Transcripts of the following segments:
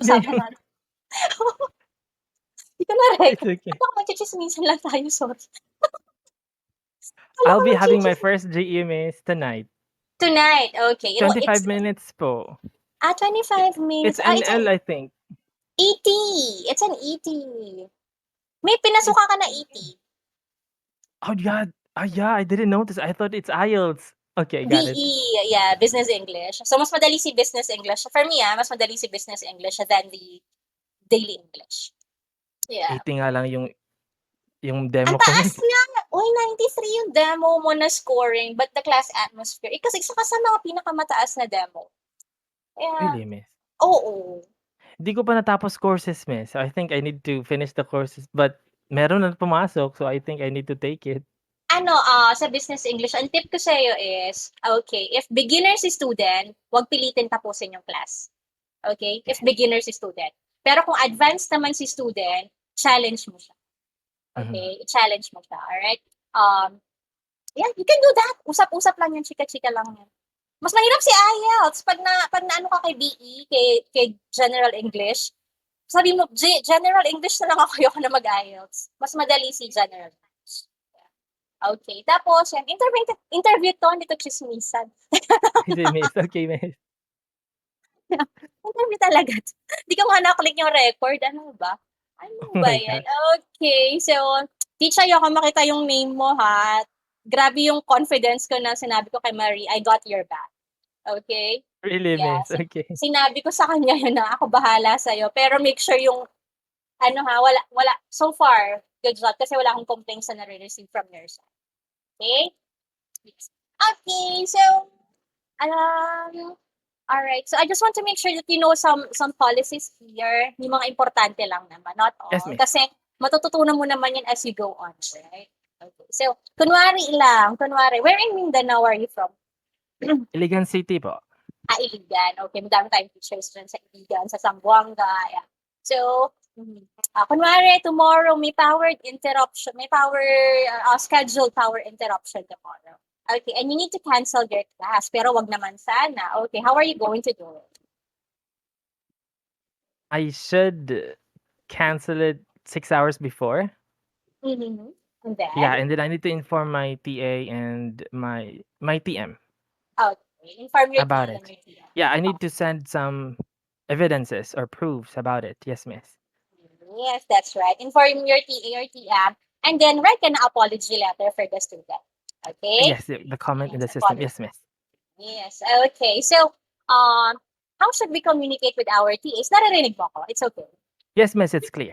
Usapan natin. Di ko It's na-record. okay. Baka magtsitsismisan lang tayo, sorry. Akala I'll ko be having my magtitsis first GEMAs tonight. tonight, okay. Well, 25 it's minutes po. 25 minutes. It's It's an NL, I think. ET. It's an ET. May It, pinasukan ka na ET. oh yeah, yeah, I didn't notice. I thought it's IELTS. Okay, got it. BE, yeah, Business English. So, mas madali si Business English. For me, mas madali si Business English than the Daily English. Yeah. 80 nga lang yung Ang demo ko, taas miss. nga! Uy, 93 yung demo mo na scoring, but the class atmosphere, kasi isa ka sa mga pinakamataas na demo. Kaya, Really, miss? oo. Di ko pa natapos courses, miss. I think I need to finish the courses, but meron na pumasok, so I think I need to take it. Sa Business English, ang tip ko sa'yo is, okay, if beginner si student, huwag pilitin tapusin yung class. Okay? If Okay. beginner si student. Pero kung advanced naman si student, challenge mo siya. Mhm. Okay? I-challenge mo siya. Alright? Yeah, you can do that. Usap-usap lang yan, chika-chika lang yan. Mas mahirap si IELTS pag na ano ka kay BE, kay General English. Sabi mo, General English na lang ako, ayoko na mag-IELTS. Mas madali si General English. Okay. Tapos, yan, interview to, hindi to chismisan. Sige, miss. Okay, miss. Interview talaga to. Hindi ko nga na-click yung record. Ano ba? Oh Ano ba my yan? God. Okay. So, teacher, ayoko makita yung name mo, ha? Grabe yung confidence ko na sinabi ko kay Marie, I got your back. Okay? Really, Yeah. miss. Okay. Sinabi ko sa kanya yun na ako bahala sa'yo. Pero make sure yung, wala, so far, good job. Kasi wala akong complaints na nare-receive from your side. Okay? Yes. Okay, so, all right. So I just want to make sure that you know some policies here. Yung mga importante lang naman, not Yes, all. miss. Kasi matututunan mo naman yan as you go on, right? Okay. So, kunwari, where in Mindanao are you from? Iligan City po. Iligan. Okay, madami tayong teachers dyan sa Iligan, sa Zamboanga. Yeah. So, kunwari, tomorrow may scheduled power interruption tomorrow. Okay, and you need to cancel your class, pero wag naman sana. Okay, how are you going to do it? I should cancel it 6 hours before. Mm-hmm. And then, Yeah, and then I need to inform my TA and my TM okay, inform your about TL and it. your TM. Yeah, I need to send some evidences or proofs about it. Yes, miss. Yes, that's right. Inform your TA or TM, and then write an apology letter for the student. Okay? Yes, the comment in Yes, the system. apology. Yes, miss. Yes, okay. So, how should we communicate with our TAs? Naririnig mo ako. It's okay. Yes, miss, it's clear.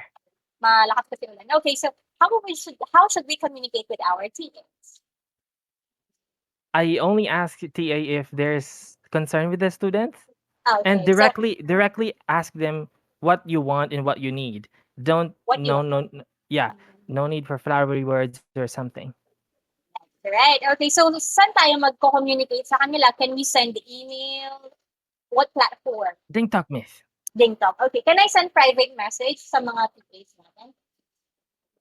Malakas kasi ulan. Okay, so how should we communicate with our TAs? I only ask TA if there's concern with the students and Okay, so directly ask them what you want and what you need. Don't what you no want? no yeah, no need for flowery words or something. Right. Okay, so saan tayo magko-communicate sa kanila? Can we send email? What platform? Ding talk, miss. Ding Talk. Okay, can I send private message sa mga TAs natin?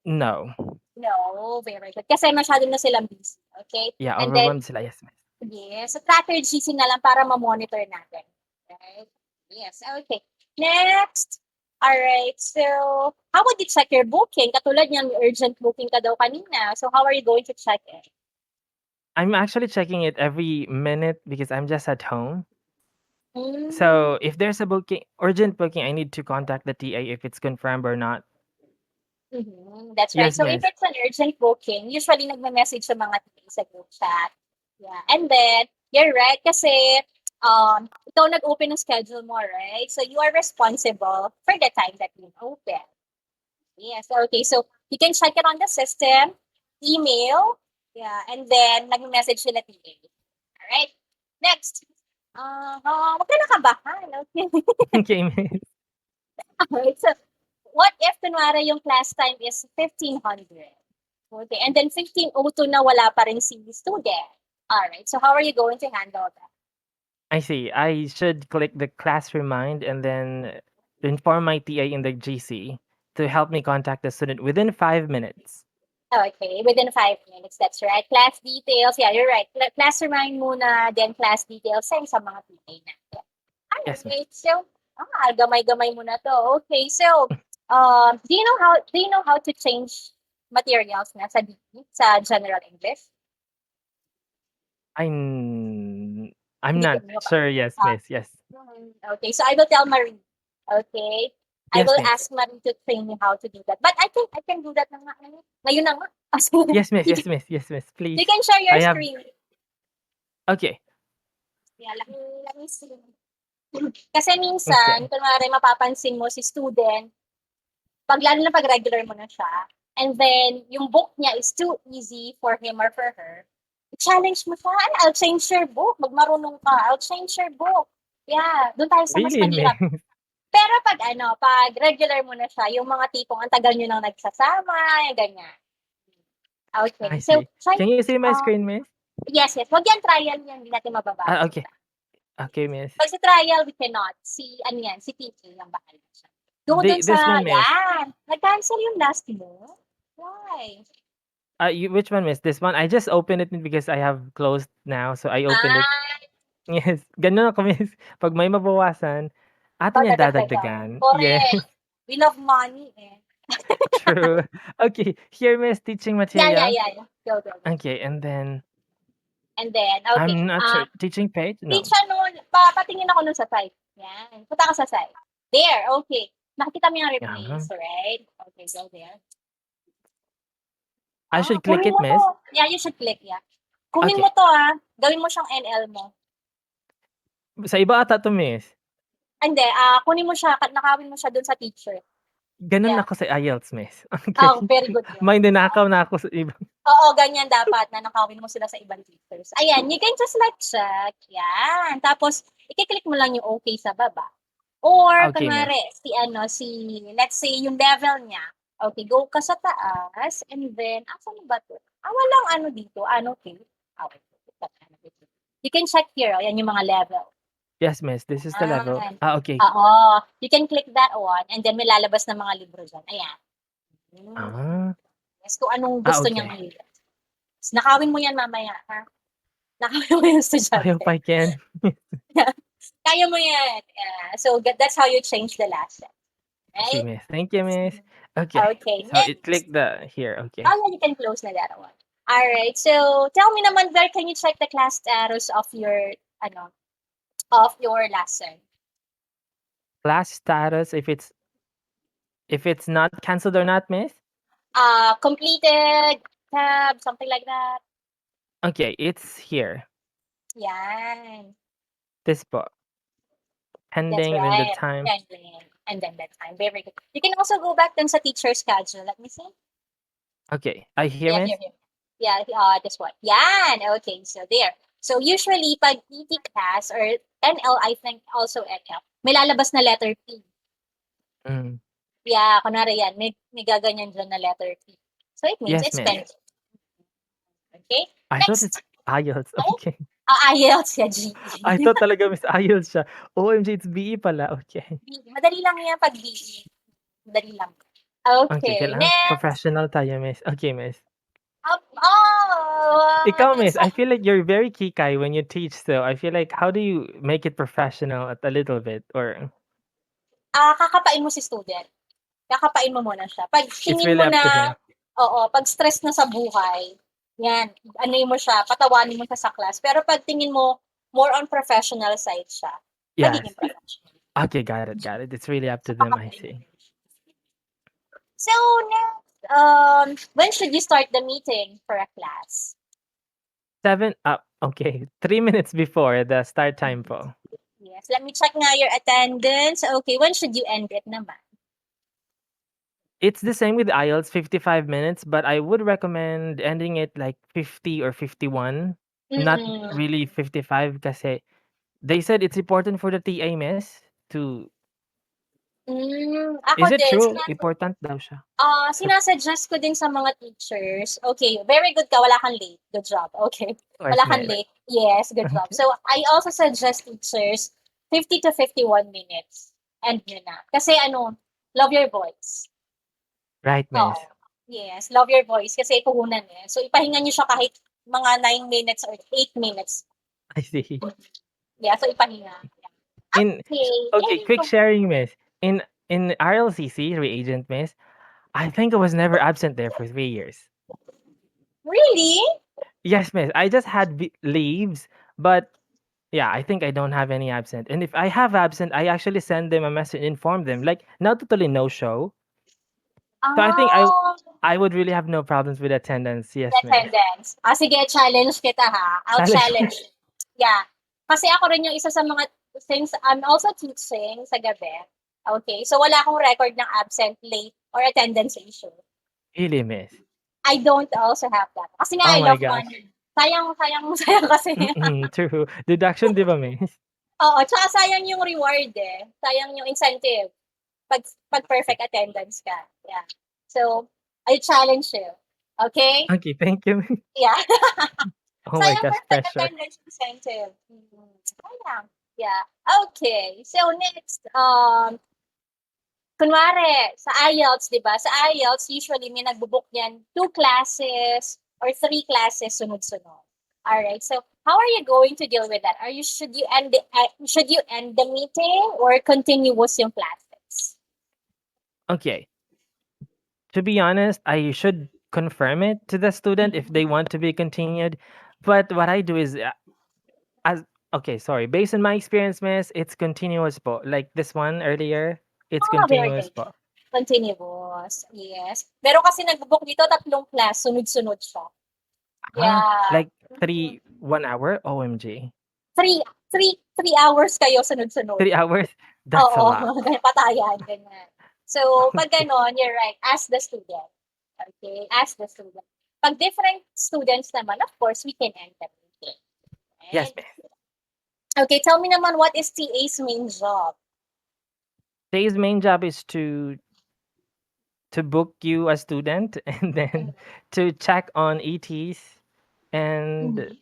No. No, very good. Kasi masyado na silang busy. Okay? Yeah, And then, overwhelmed sila. Yes, miss. yes, so tracker GC na lang para ma-monitor natin. Right? Yes, okay. Next. Alright, so how would you check your booking? Katulad niyan, urgent booking ka daw kanina. So how are you going to check it? I'm actually checking it every minute because I'm just at home. Mm, So if there's a urgent booking, I need to contact the TA if it's confirmed or not. that's right. Yes, So if miss. it's an urgent booking, usually nagme-message sa mga TA sa group chat. Yeah. And then, you're right kasi ikaw nag-open ng schedule mo, right? So you are responsible for the time that you open. Yes, okay. So you can check it on the system, email, yeah, and then nag-message sila TA. Alright? Next. Wag ka nakabahan. Okay. Okay, miss. Alright, so what if kunwari yung class time is 1500? Okay, and then 1502 na wala pa rin si student. Alright, so how are you going to handle that? I see. I should click the class remind and then inform my TA in the GC to help me contact the student within 5 minutes. Okay, within 5 minutes, that's right. Class details, yeah, you're right. Class remind muna, then class details, send sa mga TA natin. Yes, miss. Alright, so Gamay-gamay mo na 'to. Okay, so, do you know how to change materials na sa DP, sa general English? I'm Hindi not mo pa. sure. Yes, Ah, miss. Yes. okay, so I will tell Marie. Okay? I Yes, will miss. ask Marie to train me how to do that. But I think I can do that na nga. Ngayon na nga. Yes, miss. You Yes, can miss. Yes, miss. Please. you can share your I have screen. okay. Yeah, let me see. Kasi minsan, Okay. kunwari mapapansin mo si student, lalo na pag regular mo na siya, and then yung book niya is too easy for him or for her, challenge mo siya, I'll change your book, magmarunong ka, I'll change your book. Yeah, doon tayo sa mas Really, mahirap. miss? Pero pag regular mo na siya, yung mga tipong ang tagal nyo nang nagsasama, yung ganyan. I Okay, so see. try, Can you see my uh, screen, miss? yes, yes, wag yan trial yan, hindi natin mababasa. Okay. Okay, miss. Pag sa trial, we cannot. Ano yan, si teacher ang bahala siya. Go dun This sa, one, miss. yan, nag-cancel yung last mo. Why? Which one, miss? This one? I just opened it because I have closed now, so I opened it. Ah, Yes, gano'n ako, miss. 'Pag may mabawasan, atin yung dadagdagan. dadagdagan. Yes, Correct. We love money eh. true. Okay, here, miss, teaching Yeah, yeah, material. yeah, yeah. Go, go, go. Okay, and then And then, okay. I'm not sure. Teaching page? No. Teacher nun, patingin ako nun sa site. Yan. Punta ka sa site. There, okay. Nakikita mo yung Yeah. replace, right? Okay, go there. I should click Kunin it, mo to. miss. Yeah, you should click, yeah. Kunin mo Okay. to, Gawin mo siyang NL mo. Sa iba ata 'to, miss. Hindi, kunin mo siya, nakawin mo siya dun sa teacher. Gano'n Yeah. ako sa IELTS, miss. Okay. Very good yun. May ninakaw na ako sa iba. Oo, ganyan dapat na nakawin mo sila sa ibang teachers. Ayan, you can just like check. Yan. Tapos, i-click mo lang yung okay sa baba. Or, Okay, miss. kunwari, let's say, yung level niya. Okay, go ka sa taas, and then, asan ba to? Walang ano dito, okay. Okay. You can check here, yan yung mga level. Yes, miss. This is the level. Yan. Okay. Oo. You can click that one, and then may lalabas na mga libro dyan. Ayan. Yes, kung anong gusto niyang Okay. libro. Nakawin mo yan mamaya, ha? Nakawin mo yung I hope estudyante. I can. Kaya mo yan. So, that's how you change the last set. Okay, Right? miss. Thank you, miss. Okay. Okay. So it Next. clicked the here. Okay. Yeah, you can close na that one. Alright. So, tell me naman, where can you check the class status of your, lesson? Class status if it's not canceled or not, miss? Completed, tab, something like that. Okay, it's here. Yan. This book. That's Pending and then the right. time. And then the time. Very good. You can also go back then sa teacher schedule. Let me see. Okay. I hear, Yeah, miss? here. Yeah, this one. Yan. Okay, so there. So usually, pag ET class or NL, I think also NL, may lalabas na letter P. Mm. Yeah, kunwari yan, may gaganyan dyan na letter P. So it means Yes, it's miss. pending. Okay? I thought Next. it's IELTS. Okay. IELTS, yeah, GE. I thought talaga miss IELTS siya. OMG, it's BE pala. Okay. Madali lang yan pag BE. Madali lang. Okay, Okay, kailangan next. professional tayo, miss. Okay, miss. Ikaw, It's miss, I feel like you're very kikai when you teach, so I feel like how do you make it professional at a little bit or kakapain mo si student. Kakapain mo muna siya. Pag it's tingin really mo up to him? na, pag stress na sa buhay, yan, mo siya, patawanin mo siya sa class. Pero pag tingin mo, more on professional side siya, Yes. magiging professional. Okay, got it, got it. It's really up to them, I see. So, next, when should you start the meeting for a class? 7 up. Okay, 3 minutes before the start time po. Yes, let me check nga your attendance. Okay, when should you end it naman? It's the same with IELTS, 55 minutes, but I would recommend ending it like 50 or 51, not really 55 kasi they said it's important for the TA, miss, to Ako Is it din, true? Important daw siya. sinasuggest ko din sa mga teachers. Okay, very good ka, wala kang late. Good job. Okay. Course, Wala kang miss. late. Yes, good job. So, I also suggest teachers 50 to 51 minutes. And yun na. Kasi love your voice. Right, miss. Yes, love your voice kasi puhunan eh. So, ipahinga nyo siya kahit mga 9 minutes or 8 minutes. I see. Yeah, so ipahinga. In Okay, okay, very quick good. sharing, miss. In RLCC, reagent, miss, I think I was never absent there for 3 years. Really? Yes, miss. I just had leaves, but yeah, I think I don't have any absent. And if I have absent, I actually send them a message, inform them. Like not totally no show. So I think Oh, I would really have no problems with attendance. the Yes, miss. attendance. Sige, challenge kita ha. I'll Challenge. challenge you. Yeah. Kasi ako rin yung isa sa mga, since I'm also teaching sa gabi. Okay, so wala akong record ng absent, late, or attendance issue. Really, miss. I don't also have that. Kasi nga, Oh I my love gosh. money. Sayang, sayang, sayang kasi. True. Deduction, di ba, miss? Oo, tsaka sayang yung reward eh. Sayang yung incentive pag perfect attendance ka. Yeah. So, I challenge you. Okay? Okay, thank you. Yeah. Oh my Sayang gosh, perfect pressure. attendance incentive. Sayang. Yeah. Okay. So, next, kunwari, sa IELTS, di ba? Sa IELTS, usually may nagbo-book yan 2 classes or 3 classes sunod-sunod. Alright, so how are you going to deal with that? Should you end the meeting or continuous yung classes? Okay. To be honest, I should confirm it to the student if they want to be continued. But what I do is, as okay, sorry, based on my experience, miss, it's continuous po. Like this one earlier, it's Ah, very continuous good. po. Continuous. Yes. Pero kasi nagbo-book dito 3 class, sunod-sunod siya. Yeah. Like 1 hour? OMG. 3 hours kayo sunod-sunod. 3 hours? That's a Oo, lot. patayan, ganyan. So, pag gano'n, you're right, ask the student. Okay, ask the student. Pag different students naman, of course, we can end the meeting. Yes, Right? miss. Okay, tell me naman, what is TA's main job? Today's main job is to book you a student and then to check on ETs and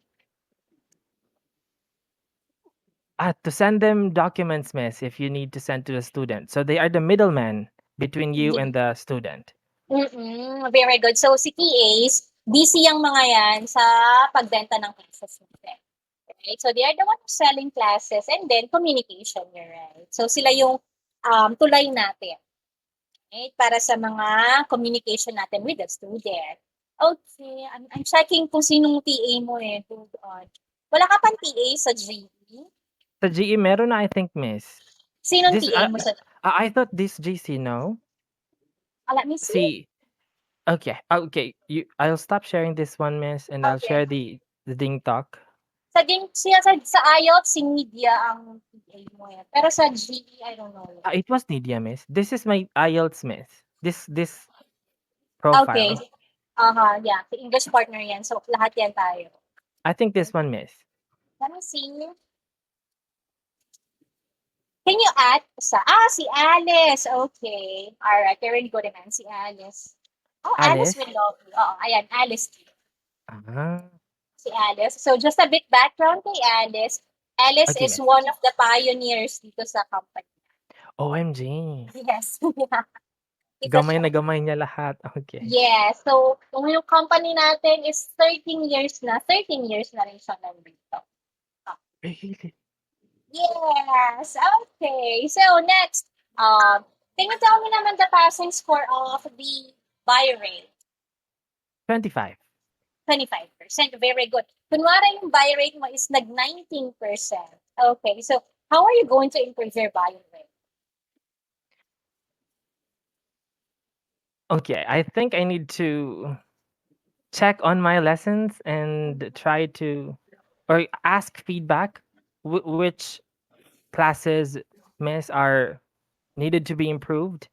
to send them documents, miss, if you need to send to the student. So they are the middleman between you and the student. Very good. So, si TAs, busy yung mga yan sa pagbenta ng classes natin. Right? So, they are the one who's selling classes and then communication, you're right. So, sila yung tulay natin. Right? Para sa mga communication natin with the student. Okay, I'm checking kung sinong TA mo eh. Hold on. Wala ka pang TA sa GE? Sa GE, meron na, I think, miss. Sinong This, TA mo sa I thought this GC, no? let me see. See, okay, okay. I'll stop sharing this one, miss, and I'll Okay. share the Ding Talk. Sa IELTS, si Media ang TA mo eh. Pero sa GE, I don't know. It was Nidia, miss. This is my IELTS, miss. This Okay. profile. Yeah. Si English partner yan. So, lahat yan tayo. I think this one, miss. Let me see. Can you add si Alice. Okay. Alright. Very good naman si Alice. Oh, Alice Alice? will love you. Oo, ayan. Alice. Ah, Si Alice. So, just a bit background kay Alice. Alice okay, is miss. one of the pioneers dito sa company. OMG. Yes. Ito Gamay siya. na gamay niya lahat. Okay. Yes. So, yung company natin is 13 years na. 13 years na rin siya nandito. Really? Yes. Okay. So, next, can you tell me naman the passing score of the buy rate? 25. 25%. Very good. Kunwari yung buy rate mo is nag 19%. Okay. So, how are you going to improve your buy rate? Okay, I think I need to check on my lessons and try to or ask feedback which classes, miss, are needed to be improved.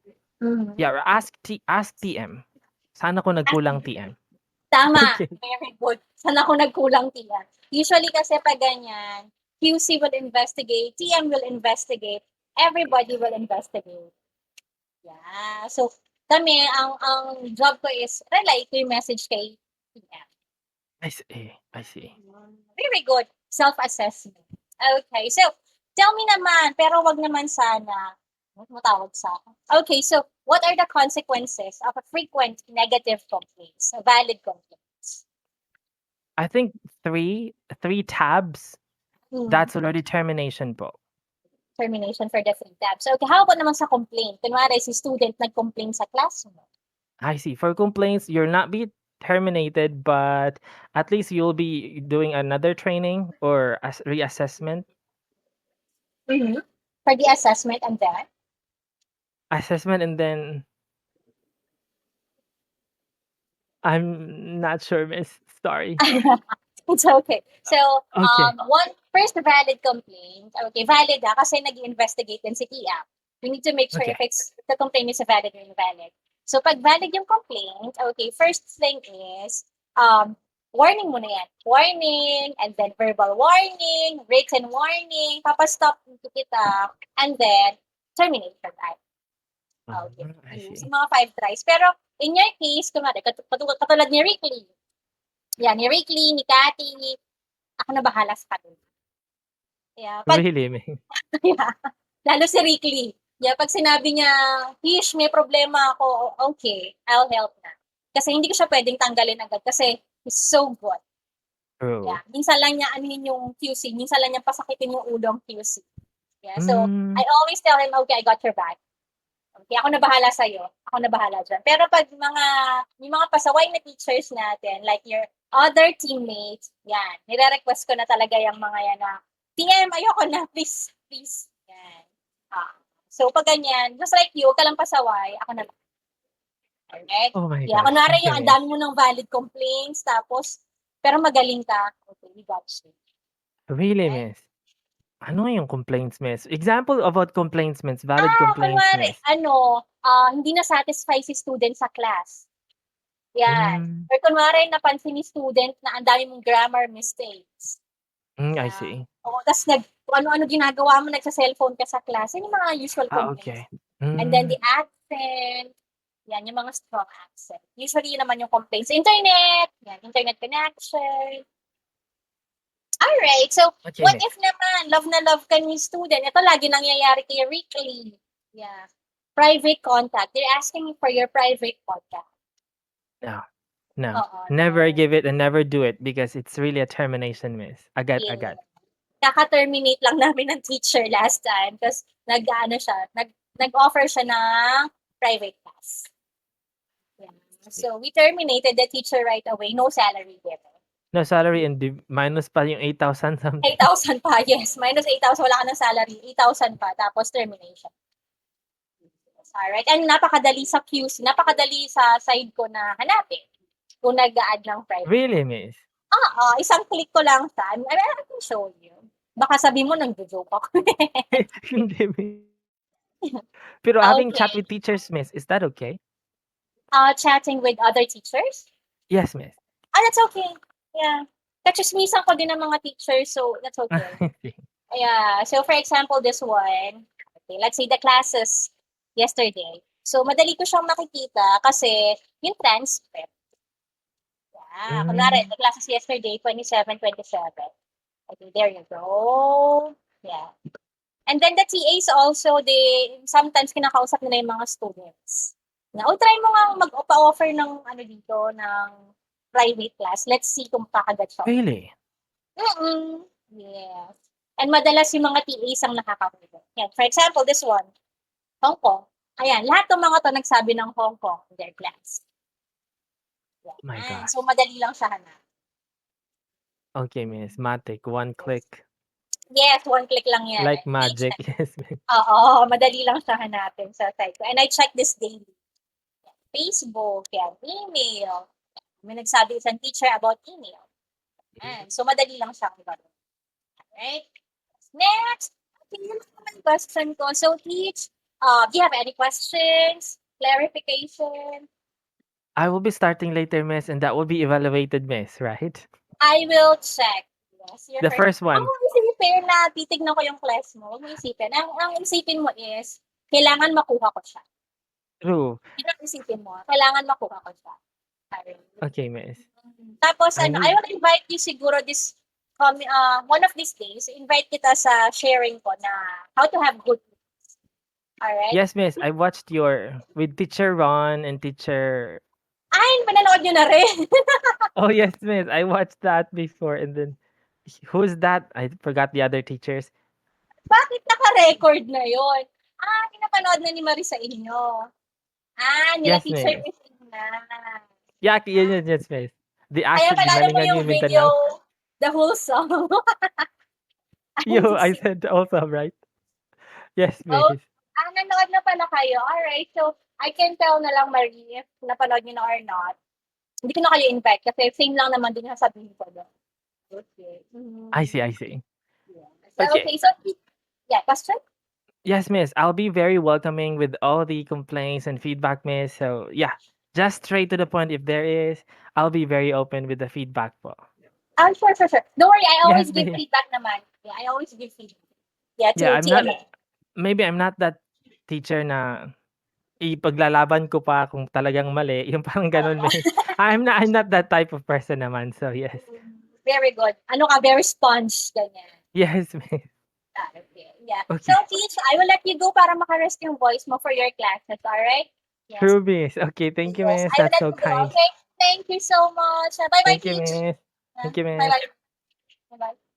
Yeah, or ask TM. Sana ko nagkulang TM. Tama. Okay. Very good. Sana ako nagkulang tiyan. Usually kasi pag ganyan, QC will investigate, TM will investigate, everybody will investigate. Yeah. So, kami, ang job ko is relay ko yung message kay TM. I see. I see. Very good. Self-assessment. Okay. So, tell me naman, pero wag naman sana matawag sa akin. Okay, so what are the consequences of a frequent negative complaints, valid complaints? I think three tabs. That's already termination po. termination for the free tab. So, okay, how about naman sa complaint? Kunwari, si student nag-complain sa class mo. I see. For complaints, you'll not be terminated, but at least you'll be doing another training or reassessment. Mm-hmm. For the assessment and then? Assessment, and then I'm not sure, miss. Sorry. It's okay. So, Okay. one first valid complaint. Okay, valid kasi nag-investigate din si TIAP. We need to make sure Okay. if the complaint is valid or invalid. So, pag valid yung complaint, okay, first thing is, warning muna yan. Warning, and then verbal warning, written warning, papastop kita, and then termination time. Okay. I Sa see. mga 5 tries. Pero, in your case, katulad ni Ricky, yan, ni Ricky, ni Cathy, ako na bahala sa kanila. Yeah, pag Really, miss. yeah, lalo si Ricky. Yeah, pag sinabi niya, "Hish, may problema ako." Okay, I'll help na. Kasi hindi ko siya pwedeng tanggalin agad kasi he's so good. True. Yeah, minsan lang niya anuhin yung QC, minsan lang niya pasakitin yung ulo ang QC. Yeah, so I always tell him, "Okay, I got your back." Okay, ako na bahala sa'yo. Ako na bahala dyan. Pero pag yung mga pasaway na teachers natin, like your other teammates, yan, nire-request ko na talaga yung mga yan na, "TM, ayoko na, please, please." Yan. So, pag ganyan, just like you, ka lang pasaway, ako na. Alright? Oh my Yeah, gosh. kunwari Okay, yung ang miss. dami mo ng valid complaints, tapos, pero magaling ka, okay, we got you. Really, Okay? miss. Ano yung complaints, miss? Example about complaints, miss. Valid complaints, Kunwari, miss. hindi na satisfy si student sa class. Yan. Mm, Or kunwari napansin ni student na ang dami mong grammar mistakes. I Yan. see. Oo, tas kung ano-ano ginagawa mo, nagsa-cellphone ka sa class. Yan yung mga usual complaints. Okay. And then the accent, yan, yung mga strong accent. Usually, yun naman yung complaints. Internet, yan, internet connection. Alright, so, Okay, what miss. if naman, love na love ka ni student? Ito lagi nangyayari kay Ricky. Yeah. Private contact. They're asking for your private contact. No. No. Oo, Never no. give it and never do it because it's really a termination, miss. Yeah. Agad. Kaka-terminate lang namin ng teacher last time kasi nag-offer siya ng private class. Yeah. So, we terminated the teacher right away. No salary given. No salary and minus pa yung 8,000 something. 8,000 pa, yes. Minus 8,000, wala ka ng salary. 8,000 pa, tapos termination. Alright. And napakadali sa QC, napakadali sa side ko na hanapin kung nag-a-add ng private. Really, miss? Isang click ko lang siya. I can show you. Baka sabi mo, nag-joke ako. Hindi, miss. Pero having chat Okay. with teachers, miss, is that okay? Chatting with other teachers? Yes, miss. That's okay. Yeah. Kachismisan ko din ng mga teachers, so that's okay. Yeah. So, for example, this one, okay, let's say the classes yesterday. So, madali ko siyang makikita kasi yung transcript. Yeah. Kunwari, the classes yesterday, 27, 27. Okay, there you go. Yeah. And then the TAs also, they sometimes kinakausap nila yung mga students. Na, try mo nga mag-offer ng dito, ng private class. Let's see kung kakagat siya. Really? Yes. And madalas yung mga TAs ang nakakahuli. Yan. For example, this one, Hong Kong. Ayan, lahat ng mga to nagsabi ng Hong Kong in their class. Yan. Oh my gosh. So, madali lang siya hanap. Okay, miss. Matic, one click. Yes, one click lang yan. Like magic, yes, miss. Oo, madali lang siya hanapin sa site ko. And I check this daily. Facebook, yan, email. May nagsabi isang teacher about email. So, madali lang siyang gawin. Alright? Next, yun lang naman yung question ko. So, Teach, do you have any questions? Clarification? I will be starting later, miss, and that will be evaluated, miss, right? I will check. Yes, The first one. Huwag mo isipin na titignan ko yung class mo. Huwag mo isipin. Ang isipin mo is, kailangan makuha ko siya. True. Yun ang isipin mo. Kailangan makuha ko siya. Okay, miss. Tapos, I will invite you siguro one of these days, invite kita sa sharing ko na how to have good grades. Alright? Yes, miss. I watched with Teacher Ron and Teacher... Ay, pinanood nyo na rin. Oh, yes, miss. I watched that before and then... Who's that? I forgot the other teachers. Bakit naka-record na yon? Pinapanood na ni Marie sa inyo. Nila Yes, Teacher miss. Christina. Yeah, Ah, yes, miss. They kaya asked pala mo ginalingan yung niyo yung video, Mindanao. the whole song. Yo, I said also, right? Yes, Oh, miss. nanood na pala kayo. Alright, so I can tell na lang, Marie, if napanood niyo na or not. Hindi ko na kayo invite kasi same lang naman din yung sabihin ko doon. Okay. I see, I see. Yeah. So, Okay. okay, so, yeah, question? Yes, miss. I'll be very welcoming with all the complaints and feedback, miss. So, yeah, just straight to the point if there is. I'll be very open with the feedback po. Sure. Don't worry, I Yes, always give miss. feedback naman. Yeah, I always give feedback. Yeah, Yeah, to I'm not TMA. maybe I'm not that teacher na ipaglalaban ko pa kung talagang mali, yung parang gano'n, Oo. miss. I'm not that type of person naman. So, yes. Very good. Ano ka, very sponge, ganyan. Yes, miss. Okay. Yeah. So, Okay. Teach, I will let you go para makarest yung voice mo for your classes, alright? Yes. True, miss. Okay, thank you, Yes. miss. I will That's let so you go. kind. Okay? Thank you so much. Bye-bye, Thank you, Teach. miss. Thank you, miss. Bye-bye. Bye-bye.